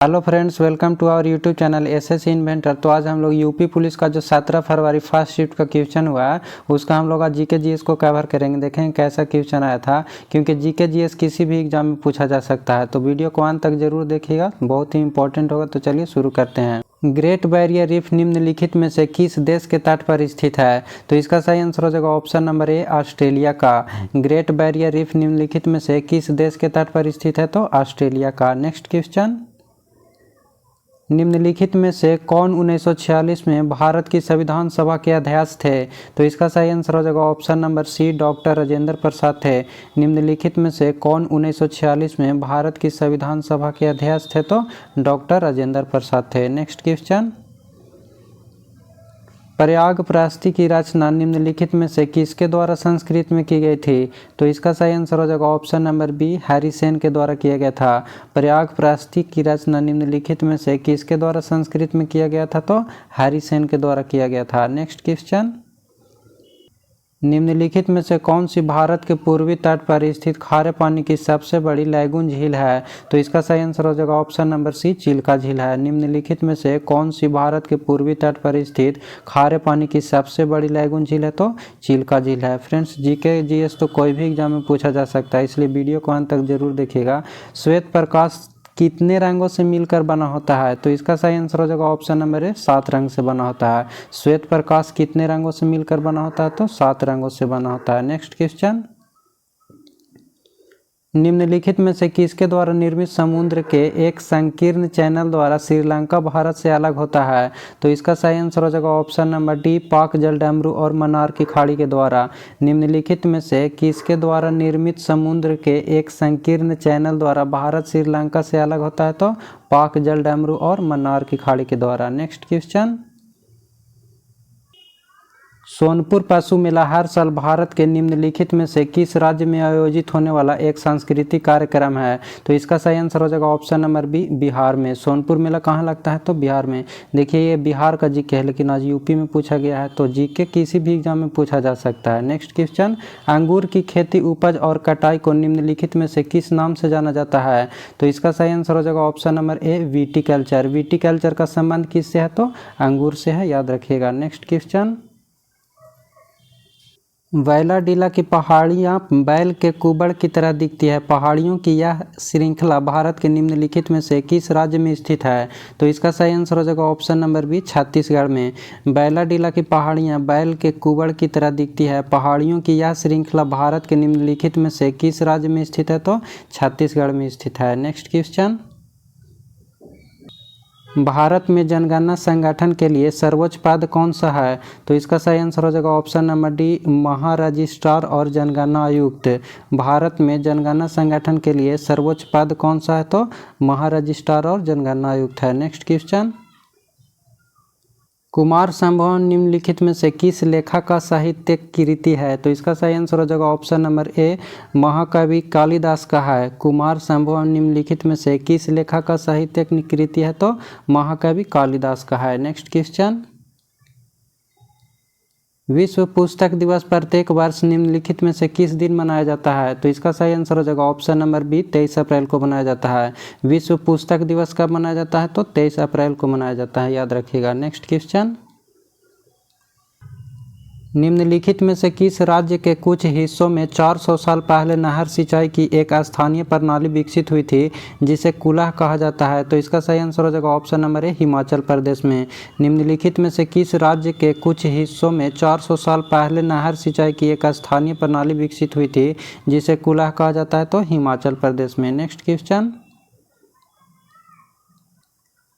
Hello friends, welcome to our YouTube channel SSC inventor. तो आज हम लोग यूपी पुलिस का जो 17 फरवरी फर्स्ट शिफ्ट का क्वेश्चन हुआ है उसका हम लोग आज जीके जीएस को कवर करेंगे। देखेंगे कैसा क्वेश्चन आया था, क्योंकि जीके जीएस किसी भी एग्जाम में पूछा जा सकता है। तो वीडियो को अंत तक जरूर देखिएगा, बहुत ही इंपॉर्टेंट होगा। तो चलिए शुरू करते हैं। ग्रेट बैरियर रीफ निम्नलिखित में से किस देश के तट पर स्थित है? तो इसका सही आंसर हो जाएगा ऑप्शन नंबर ए, ऑस्ट्रेलिया का। ग्रेट बैरियर रीफ निम्नलिखित में से किस देश के तट पर स्थित है? तो ऑस्ट्रेलिया का। नेक्स्ट क्वेश्चन, निम्नलिखित में से कौन 1946 में भारत की संविधान सभा के अध्यक्ष थे? तो इसका सही आंसर हो जाएगा option number C, doctor Rajendra Prasad थे। निम्नलिखित में से कौन 1946 में भारत की संविधान सभा के अध्यक्ष थे? तो डॉक्टर राजेंद्र प्रसाद थे। नेक्स्ट क्वेश्चन, प्रयागप्रास्ती की रचना निम्नलिखित में से किसके द्वारा संस्कृत में की गई थी? तो इसका सही आंसर हो जाएगा ऑप्शन नंबर बी, हैरिसेन के द्वारा किया गया था। प्रयागप्रास्ती की रचना निम्नलिखित में से किसके द्वारा संस्कृत में किया गया था? तो हैरिसेन के द्वारा किया गया था। नेक्स्ट क्वेश्चन, निम्नलिखित में से कौन सी भारत के पूर्वी तट पर स्थित खारे पानी की सबसे बड़ी लैगून झील है? तो इसका सही आंसर हो जाएगा ऑप्शन नंबर सी, चिल्का झील है। निम्नलिखित में से कौन सी भारत के पूर्वी तट पर स्थित खारे पानी की सबसे बड़ी लैगून झील है? तो चिल्का झील है। फ्रेंड्स, जीके जीएस तो कोई भी एग्जाम में पूछा जा सकता है, इसलिए वीडियो को अंत तक जरूर देखिएगा। श्वेत प्रकाश कितने रंगों से मिलकर बना होता है? तो इसका सही आंसर हो जाएगा ऑप्शन नंबर ए, 7 रंग से बना होता है। श्वेत प्रकाश कितने रंगों से मिलकर बना होता है? तो 7 रंगों से बना होता है। नेक्स्ट क्वेश्चन, निम्नलिखित में से किसके द्वारा निर्मित समुद्र के एक संकीर्ण चैनल द्वारा श्रीलंका भारत से अलग होता है? तो इसका सही आंसर हो जाएगा ऑप्शन नंबर डी, पाक जलडमरू और मन्नार की खाड़ी के द्वारा। निम्नलिखित में से किसके द्वारा निर्मित समुद्र के एक संकीर्ण चैनल द्वारा भारत श्रीलंका से अलग होता है? तो पाक जलडमरू और मन्नार की खाड़ी के द्वारा। नेक्स्ट क्वेश्चन, सोनपुर पशु मेला हर साल भारत के निम्नलिखित में से किस राज्य में आयोजित होने वाला एक सांस्कृतिक कार्यक्रम है? तो इसका सही आंसर हो जाएगा ऑप्शन नंबर बी, बिहार में। सोनपुर मेला कहाँ लगता है? तो बिहार में। देखिए, ये बिहार का जीके है, लेकिन आज यूपी में पूछा गया है, तो जीके किसी भी एग्जाम में पूछा जा सकता है। नेक्स्ट क्वेश्चन, अंगूर की खेती, उपज और कटाई को निम्नलिखित में से किस नाम से जाना जाता है? तो इसका सही आंसर हो जाएगा ऑप्शन नंबर ए, विटीकल्चर। विटीकल्चर का संबंध किससे है? तो अंगूर से है, याद रखिएगा। नेक्स्ट क्वेश्चन, वैलाडीला की पहाड़ियाँ बैल के कुबड़ की तरह दिखती है। पहाड़ियों की यह श्रृंखला भारत के निम्नलिखित में से किस राज्य में स्थित है? तो इसका सही आंसर हो जाएगा ऑप्शन नंबर बी, छत्तीसगढ़ में। वैलाडीला की पहाड़ियाँ बैल के कुबड़ की तरह दिखती है। पहाड़ियों की यह श्रृंखला भारत के निम्नलिखित में से किस राज्य में स्थित है? तो छत्तीसगढ़ में स्थित है। नेक्स्ट क्वेश्चन, भारत में जनगणना संगठन के लिए सर्वोच्च पद कौन सा है? तो इसका सही आंसर हो जाएगा ऑप्शन नंबर डी, महारजिस्ट्रार और जनगणना आयुक्त। भारत में जनगणना संगठन के लिए सर्वोच्च पद कौन सा है? तो महारजिस्ट्रार और जनगणना आयुक्त है। नेक्स्ट क्वेश्चन, कुमार संभव निम्नलिखित में से किस लेखक का साहित्यिक कृति है? तो इसका सही आंसर हो जाएगा ऑप्शन नंबर ए, महाकवि कालिदास का है। कुमार संभव निम्नलिखित में से किस लेखक का साहित्यिक कृति है? तो महाकवि कालिदास का है। नेक्स्ट क्वेश्चन, विश्व पुस्तक दिवस प्रत्येक वर्ष निम्नलिखित में से किस दिन मनाया जाता है? तो इसका सही आंसर हो जाएगा ऑप्शन नंबर बी, 23 अप्रैल को मनाया जाता है। विश्व पुस्तक दिवस कब मनाया जाता है? तो 23 अप्रैल को मनाया जाता है, याद रखिएगा। नेक्स्ट क्वेश्चन, निम्नलिखित में से किस राज्य के कुछ हिस्सों में 400 साल पहले नहर सिंचाई की एक स्थानीय प्रणाली विकसित हुई थी जिसे कुलाह कहा जाता है? तो इसका सही आंसर हो जाएगा ऑप्शन नंबर ए, हिमाचल प्रदेश में। निम्नलिखित में से किस राज्य के कुछ हिस्सों में 400 साल पहले नहर सिंचाई की एक स्थानीय प्रणाली विकसित हुई थी जिसे कुलाह कहा जाता है? तो हिमाचल प्रदेश में। नेक्स्ट क्वेश्चन,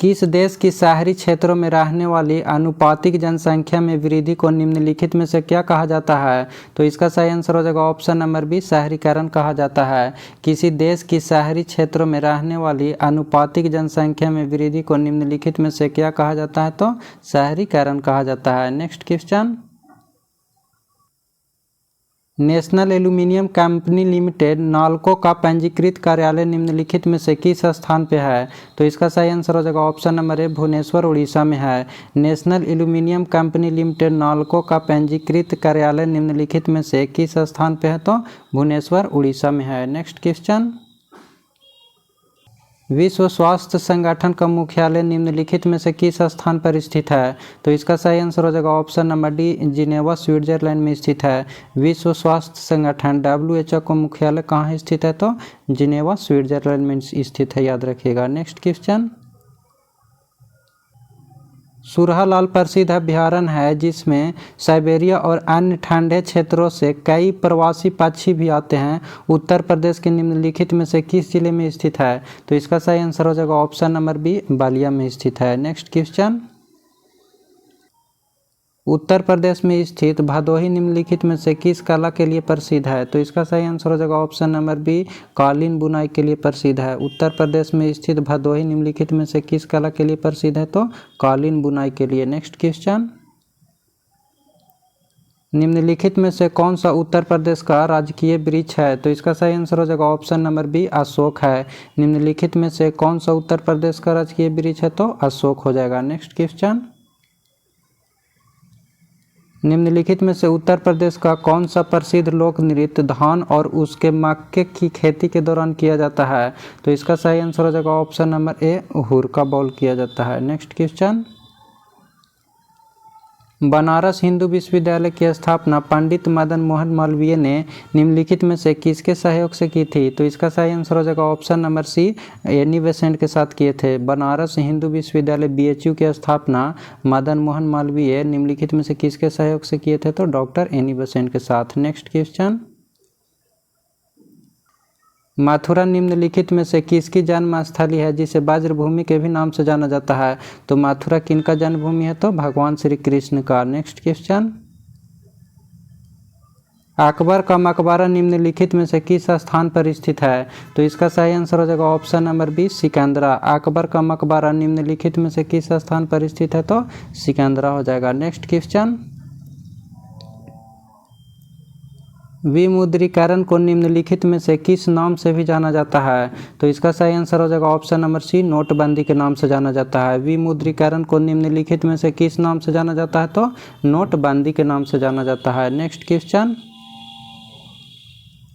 किस देश की शहरी क्षेत्रों में रहने वाली आनुपातिक जनसंख्या में वृद्धि को निम्नलिखित में से क्या कहा जाता है? तो इसका सही आंसर हो जाएगा ऑप्शन नंबर बी, शहरीकरण कहा जाता है। किसी देश की शहरी क्षेत्रों में रहने वाली आनुपातिक जनसंख्या में वृद्धि को निम्नलिखित में से क्या कहा जाता है? तो शहरीकरण कहा जाता है। Next question, national aluminium company limited NALCO का पंजीकृत कार्यालय निम्नलिखित में से किस स्थान पे है? तो इसका सही आंसर हो जाएगा option number A, Bhubaneswar Orissa में है। National aluminium company limited NALCO का पंजीकृत कार्यालय निम्नलिखित में से किस स्थान पे है? तो भुवनेश्वर उड़ीसा में है। नेक्स्ट क्वेश्चन, विश्व स्वास्थ्य संगठन का मुख्यालय निम्नलिखित में से किस स्थान पर स्थित है? तो इसका सही आंसर हो जाएगा option number D, Geneva Switzerland में स्थित है। विश्व स्वास्थ्य संगठन WHO का मुख्यालय कहाँ स्थित है? तो जिनेवा स्विट्जरलैंड में स्थित है, याद रखिएगा। नेक्स्ट क्वेश्चन, सुरहालाल प्रसिद्ध अभयारण्य है जिसमें साइबेरिया और अन्य ठंडे क्षेत्रों से कई प्रवासी पक्षी भी आते हैं। उत्तर प्रदेश के निम्नलिखित में से किस जिले में स्थित है? तो इसका सही आंसर हो जाएगा ऑप्शन नंबर बी, बलिया में स्थित है। नेक्स्ट क्वेश्चन, उत्तर प्रदेश में स्थित भदोही निम्नलिखित में से किस कला के लिए प्रसिद्ध है? तो इसका सही आंसर हो जाएगा ऑप्शन नंबर बी, कालीन बुनाई के लिए प्रसिद्ध है। उत्तर प्रदेश में स्थित भदोही निम्नलिखित में से किस कला के लिए प्रसिद्ध है? तो कालीन बुनाई के लिए। नेक्स्ट क्वेश्चन, निम्नलिखित में से कौन सा उत्तर प्रदेश का राजकीय वृक्ष है? तो इसका सही आंसर हो जाएगा ऑप्शन नंबर बी, अशोक है। निम्नलिखित में से कौन सा उत्तर प्रदेश का राजकीय वृक्ष है? तो अशोक हो जाएगा। नेक्स्ट क्वेश्चन, निम्नलिखित में से उत्तर प्रदेश का कौन सा प्रसिद्ध लोक नृत्य धान और उसके मक्के की खेती के दौरान किया जाता है? तो इसका सही आंसर हो जाएगा ऑप्शन नंबर ए, हुरका बॉल किया जाता है। नेक्स्ट क्वेश्चन, बनारस हिंदू विश्वविद्यालय की स्थापना पंडित मदन मोहन मालवीय ने निम्नलिखित में से किसके सहयोग से की थी? तो इसका सही आंसर हो जाएगा option number C, Annie Besant के साथ किए थे। बनारस हिंदू विश्वविद्यालय BHU की स्थापना मदन मोहन मालवीय निम्नलिखित में से किसके सहयोग से किए थे? तो डॉक्टर एनी बेसेंट के साथ। नेक्स्ट क्वेश्चन, मथुरा निम्नलिखित में से किसकी जन्म स्थली है जिसे वज्रभूमि के भी नाम से जाना जाता है? तो मथुरा किनका जन्मभूमि है? तो भगवान श्री कृष्ण का। नेक्स्ट क्वेश्चन, अकबर का मकबरा निम्नलिखित में से किस स्थान पर स्थित है? तो इसका सही आंसर हो जाएगा option number B, Sikandra. Akbar का मकबरा निम्नलिखित में से किस स्थान पर स्थित है? तो सिकंदरा हो जाएगा। नेक्स्ट क्वेश्चन, विमुद्रीकरण को निम्नलिखित में से किस नाम से भी जाना जाता है? तो इसका सही आंसर हो जाएगा ऑप्शन नंबर सी, नोटबंदी के नाम से जाना जाता है। विमुद्रीकरण को निम्नलिखित में से किस नाम से जाना जाता है? तो नोटबंदी के नाम से जाना जाता है। नेक्स्ट क्वेश्चन,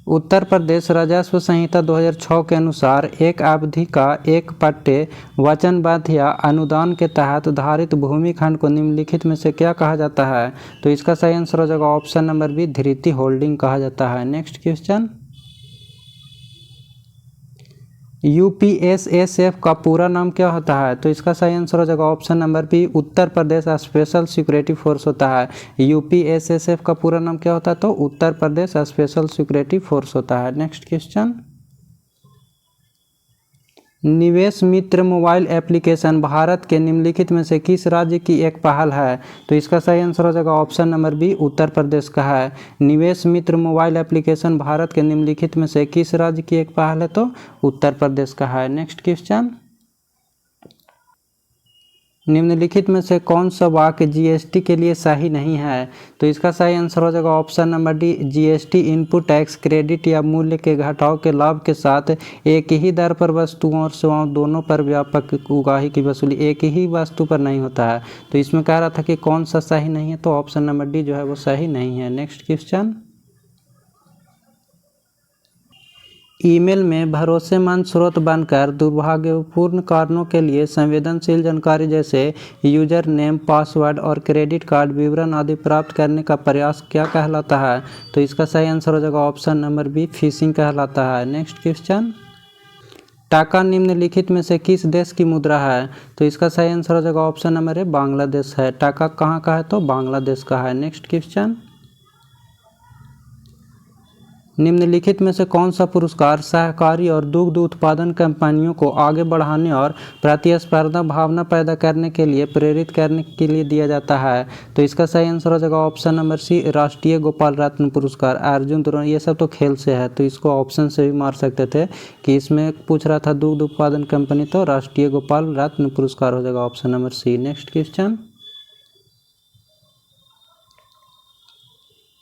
उत्तर प्रदेश राजस्व संहिता 2006 के अनुसार एक अवधि का एक पट्टे वचनबद्ध या अनुदान के तहत धारित भूमि खंड को निम्नलिखित में से क्या कहा जाता है? तो इसका सही आंसर हो जाएगा ऑप्शन नंबर बी, धृति होल्डिंग कहा जाता है। नेक्स्ट क्वेश्चन, UPSSF का पूरा नाम क्या होता है? तो इसका सही आंसर हो जाएगा option number B, Uttar Pradesh special security force होता है। UPSSF का पूरा नाम क्या होता है? तो Uttar Pradesh special security force होता है। नेक्स्ट क्वेश्चन, निवेश मित्र मोबाइल एप्लीकेशन भारत के निम्नलिखित में से किस राज्य की एक पहल है? तो इसका सही आंसर हो जाएगा option number B, Uttar Pradesh का है। निवेश मित्र मोबाइल एप्लीकेशन भारत के निम्नलिखित में से किस राज्य की एक पहल है? तो उत्तर प्रदेश का है। नेक्स्ट क्वेश्चन, निम्नलिखित में से कौन सा वाक्य GST के लिए सही नहीं है? तो इसका सही आंसर हो जाएगा option number D, GST input tax credit या मूल्य के घटाव के लाभ के साथ एक ही दर पर वस्तुओं और सेवाओं दोनों पर व्यापक उगाही की वसूली एक ही वस्तु पर नहीं होता है। तो इसमें कह रहा था कि कौन सा सही नहीं है? तो ऑप्शन नंबर डी जो है वो सही नहीं है। नेक्स्ट क्वेश्चन, ईमेल में भरोसेमंद स्रोत बनकर दुर्भाग्यपूर्ण कारणों के लिए संवेदनशील जानकारी जैसे यूजर नेम, पासवर्ड और क्रेडिट कार्ड विवरण आदि प्राप्त करने का प्रयास क्या कहलाता है? तो इसका सही आंसर हो जाएगा ऑप्शन नंबर बी, फिशिंग कहलाता है। नेक्स्ट क्वेश्चन, टाका निम्नलिखित में से किस देश की मुद्रा है? तो इसका सही आंसर हो जाएगा ऑप्शन नंबर ए, बांग्लादेश है। टाका कहाँ का है? तो बांग्लादेश का है। नेक्स्ट क्वेश्चन, निम्नलिखित में से कौन सा पुरस्कार सहकारी और दुग्ध उत्पादन कंपनियों को आगे बढ़ाने और प्रतिस्पर्धा भावना पैदा करने के लिए प्रेरित करने के लिए दिया जाता है? तो इसका सही आंसर हो जाएगा ऑप्शन नंबर सी, राष्ट्रीय गोपाल रत्न पुरस्कार। अर्जुन द्रोण ये सब तो खेल से है, तो इसको ऑप्शन से भी मार सकते थे कि इसमें पूछ रहा था दुग्ध उत्पादन कंपनी, तो राष्ट्रीय गोपाल रत्न पुरस्कार हो जाएगा option number C. Next question,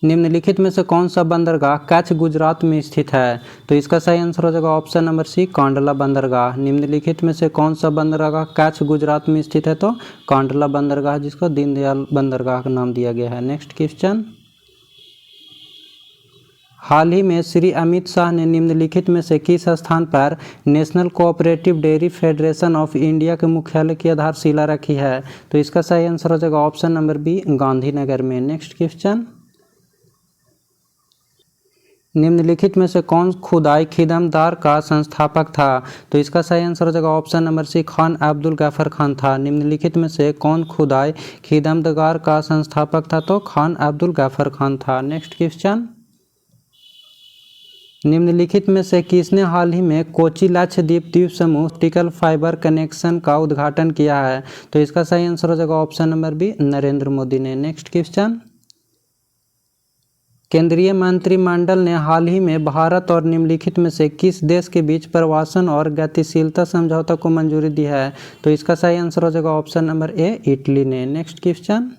निम्नलिखित में से कौन सा बंदरगाह कच्छ गुजरात में स्थित है? तो इसका सही आंसर हो जाएगा ऑप्शन नंबर सी, कांडला बंदरगाह। निम्नलिखित में से कौन सा बंदरगाह कच्छ गुजरात में स्थित है? तो कांडला बंदरगाह, जिसको दीनदयाल बंदरगाह का नाम दिया गया है। नेक्स्ट क्वेश्चन, हाल ही में श्री अमित शाह ने निम्नलिखित में से किस स्थान पर national cooperative dairy federation of India के मुख्यालय की आधारशिला रखी है? तो इसका सही आंसर हो जाएगा ऑप्शन नंबर बी, गांधीनगर में। नेक्स्ट क्वेश्चन, निम्नलिखित में से कौन खुदाई खिदमतगार का संस्थापक था? तो इसका सही आंसर हो जाएगा option number C, Khan Abdul Gaffar Khan था। निम्नलिखित में से कौन खुदाई खिदमतगार का संस्थापक था? तो खान अब्दुल गफर खान था। नेक्स्ट क्वेश्चन, निम्नलिखित में से किसने हाल ही में कोची लक्षद्वीप द्वीप समूह ऑप्टिकल फाइबर कनेक्शन का उद्घाटन किया है? तो इसका सही आंसर हो जाएगा option number B, Narendra Modi ने। नेक्स्ट क्वेश्चन, केंद्रीय मंत्रिमंडल ने हाल ही में भारत और निम्नलिखित में से किस देश के बीच प्रवासन और गतिशीलता समझौता को मंजूरी दी है? तो इसका सही आंसर हो जाएगा ऑप्शन नंबर ए, इटली ने। नेक्स्ट क्वेश्चन,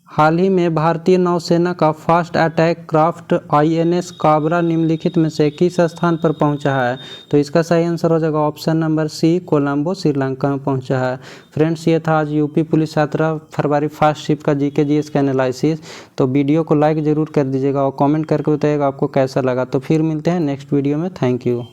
हाल ही में भारतीय नौसेना का fast attack craft INS Kabra निम्नलिखित में से किस स्थान पर पहुंचा है? तो इसका सही आंसर हो जाएगा option number C, Colombo Sri Lanka में पहुंचा है। फ्रेंड्स, ये था आज यूपी पुलिस 17 फरवरी फर्स्ट शिफ्ट का GK GS का एनालिसिस। तो वीडियो को लाइक ज़रूर कर दीजिएगा और कॉमेंट करके बताइएगा आपको कैसा लगा। तो फिर मिलते हैं नेक्स्ट वीडियो में। Thank you.